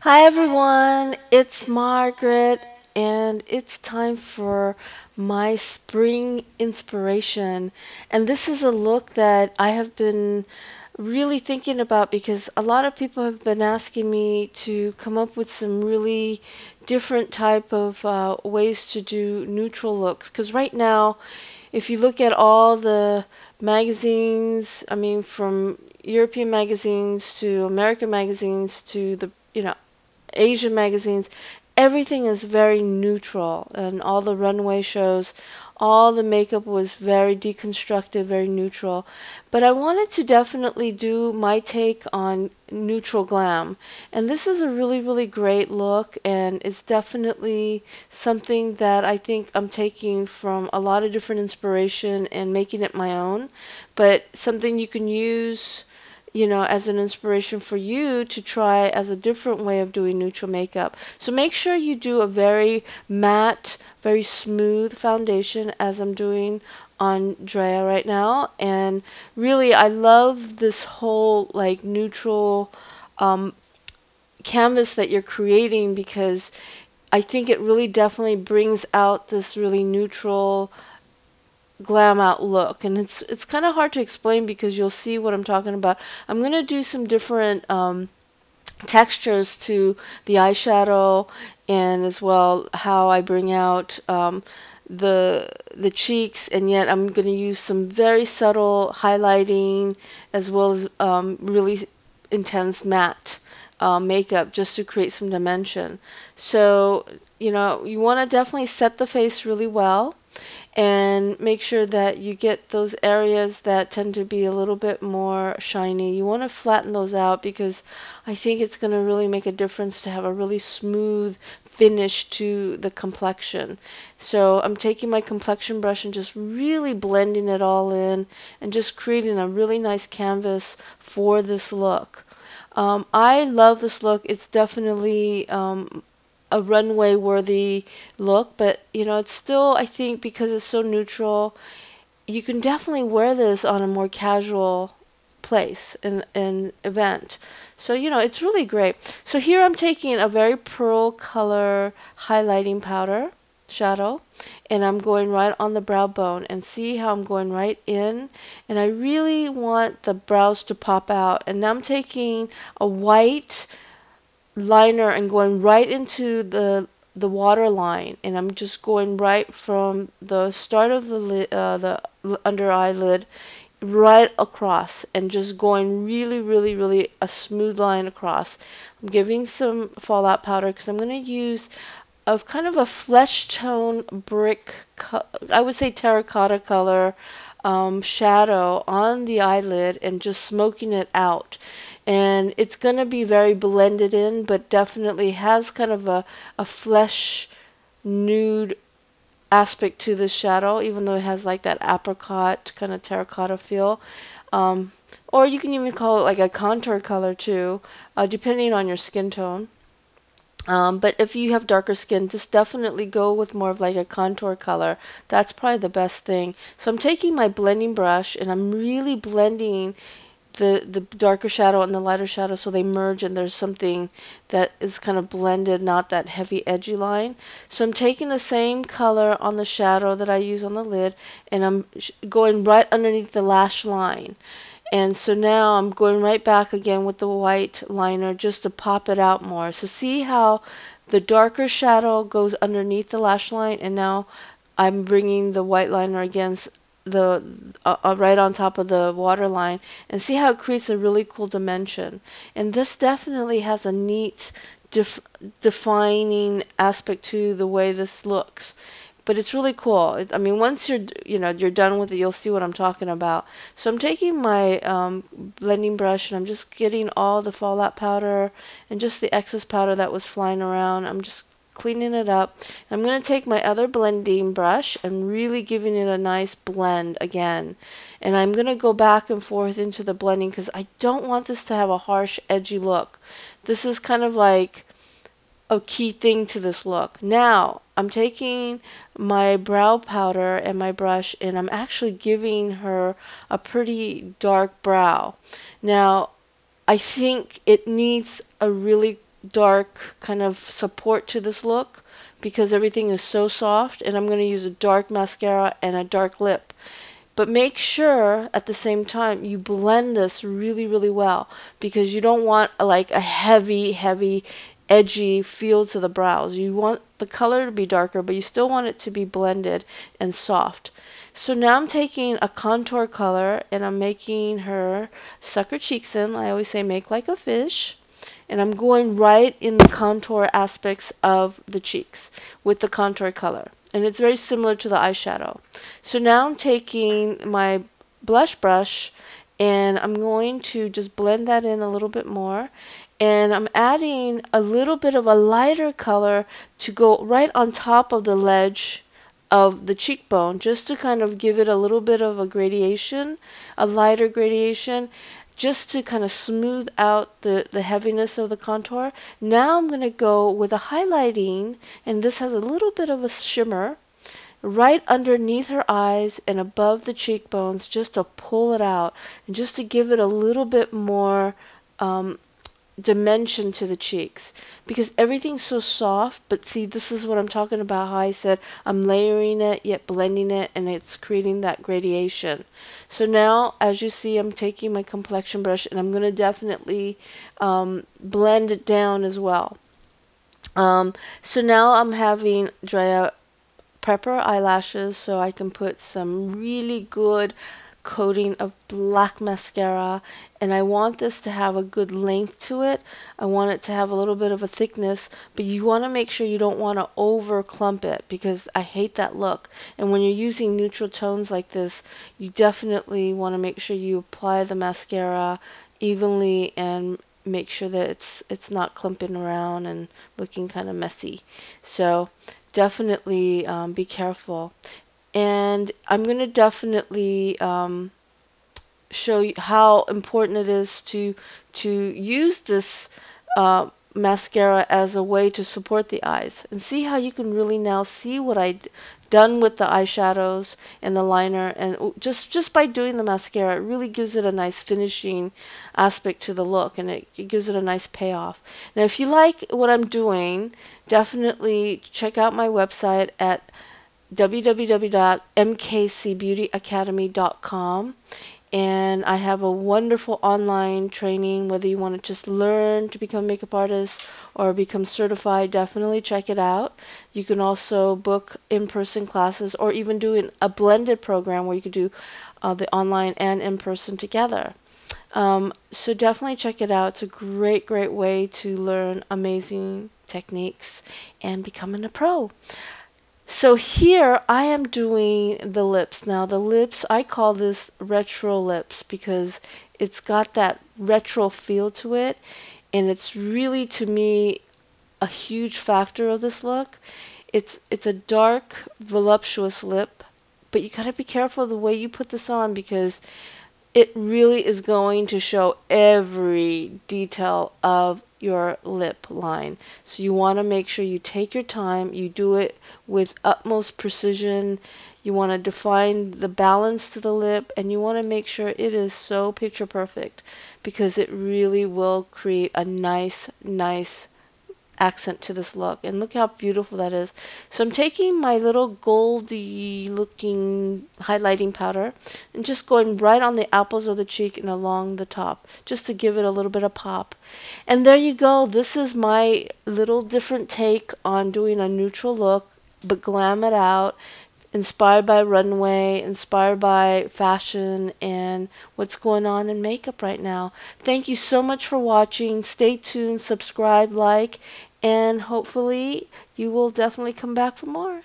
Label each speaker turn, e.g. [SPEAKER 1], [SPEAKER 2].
[SPEAKER 1] Hi everyone, it's Margaret, and it's time for my spring inspiration. And this is a look that I have been really thinking about because a lot of people have been asking me to come up with some really different type of ways to do neutral looks. Because right now, if you look at all the magazines, I mean, from European magazines to American magazines to the Asian magazines, everything is very neutral, and all the runway shows, all the makeup was very deconstructed, very neutral. But I wanted to definitely do my take on neutral glam, and this is a really, really great look, and it's definitely something that I think I'm taking from a lot of different inspiration and making it my own, but something you can use as an inspiration for you to try as a different way of doing neutral makeup. So make sure you do a very matte, very smooth foundation as I'm doing on Drea right now. And really, I love this whole like neutral um, canvas that you're creating because I think it really definitely brings out this really neutral glam out look, and it's kind of hard to explain because you'll see what I'm talking about. I'm going to do some different textures to the eyeshadow, and as well how I bring out the cheeks, and yet I'm going to use some very subtle highlighting as well as really intense matte makeup just to create some dimension. So you want to definitely set the face really well and make sure that you get those areas that tend to be a little bit more shiny. You want to flatten those out because I think it's going to really make a difference to have a really smooth finish to the complexion. So I'm taking my complexion brush and just really blending it all in and just creating a really nice canvas for this look. I love this look. It's definitely a runway worthy look, but it's still, I think, because it's so neutral, you can definitely wear this on a more casual place and event. So, it's really great. So here I'm taking a very pearl color highlighting powder shadow, and I'm going right on the brow bone, and see how I'm going right in, and I really want the brows to pop out. And now I'm taking a white liner and going right into the water line, and I'm just going right from the start of the under eyelid right across, and just going really, really, really a smooth line across. I'm giving some fallout powder because I'm going to use of kind of a flesh tone brick, I would say terracotta color shadow on the eyelid, and just smoking it out. And it's going to be very blended in, but definitely has kind of a flesh nude aspect to the shadow, even though it has like that apricot kind of terracotta feel. Um, or you can even call it like a contour color too, depending on your skin tone. But if you have darker skin, just definitely go with more of like a contour color. That's probably the best thing. So I'm taking my blending brush and I'm really blending the darker shadow and the lighter shadow so they merge, and there's something that is kind of blended, not that heavy edgy line. So I'm taking the same color on the shadow that I use on the lid, and I'm going right underneath the lash line. And so now I'm going right back again with the white liner just to pop it out more. So see how the darker shadow goes underneath the lash line, and now I'm bringing the white liner against the right on top of the water line, and see how it creates a really cool dimension. And this definitely has a neat defining aspect to the way this looks. But it's really cool. I mean, once you're done with it, you'll see what I'm talking about. So I'm taking my blending brush, and I'm just getting all the fallout powder and just the excess powder that was flying around. I'm just cleaning it up. I'm going to take my other blending brush and really giving it a nice blend again. And I'm going to go back and forth into the blending because I don't want this to have a harsh, edgy look. This is kind of like a key thing to this look. Now, I'm taking my brow powder and my brush, and I'm actually giving her a pretty dark brow. Now, I think it needs a really dark kind of support to this look because everything is so soft, and I'm going to use a dark mascara and a dark lip. But make sure at the same time you blend this really, really well because you don't want like a heavy, edgy feel to the brows. You want the color to be darker, but you still want it to be blended and soft. So now I'm taking a contour color and I'm making her suck her cheeks in. I always say make like a fish. And I'm going right in the contour aspects of the cheeks with the contour color. And it's very similar to the eyeshadow. So now I'm taking my blush brush and I'm going to just blend that in a little bit more. And I'm adding a little bit of a lighter color to go right on top of the ledge of the cheekbone, just to kind of give it a little bit of a gradation, a lighter gradation, just to kind of smooth out the heaviness of the contour. Now I'm going to go with a highlighting, and this has a little bit of a shimmer right underneath her eyes and above the cheekbones, just to pull it out and just to give it a little bit more dimension to the cheeks, because everything's so soft. But see, this is what I'm talking about, how I said I'm layering it yet blending it, and it's creating that gradation. So now, as you see, I'm taking my complexion brush and I'm going to definitely blend it down as well. So now I'm having dry out prepper eyelashes so I can put some really good coating of black mascara, and I want this to have a good length to it. I want it to have a little bit of a thickness, but you want to make sure you don't want to over clump it because I hate that look. And when you're using neutral tones like this, you definitely want to make sure you apply the mascara evenly and make sure that it's not clumping around and looking kind of messy. So definitely be careful. And I'm going to definitely show you how important it is to use this mascara as a way to support the eyes. And see how you can really now see what I've done with the eyeshadows and the liner, and just by doing the mascara, it really gives it a nice finishing aspect to the look, and it gives it a nice payoff. Now if you like what I'm doing, definitely check out my website at www.mkcbeautyacademy.com, and I have a wonderful online training. Whether you want to just learn to become a makeup artist or become certified, definitely check it out. You can also book in-person classes or even do a blended program where you could do the online and in-person together. So definitely check it out. It's a great way to learn amazing techniques and becoming a pro. So here I am doing the lips. Now the lips, I call this retro lips because it's got that retro feel to it, and it's really, to me, a huge factor of this look. It's a dark, voluptuous lip, but you gotta be careful the way you put this on because it really is going to show every detail of your lip line. So you want to make sure you take your time, you do it with utmost precision. You want to define the balance to the lip, and you want to make sure it is so picture perfect because it really will create a nice accent to this look. And look how beautiful that is. So I'm taking my little goldy looking highlighting powder and just going right on the apples of the cheek and along the top, just to give it a little bit of pop. And there you go. This is my little different take on doing a neutral look but glam it out, inspired by Runway, inspired by fashion and what's going on in makeup right now. Thank you so much for watching. Stay tuned, subscribe, like, and hopefully you will definitely come back for more.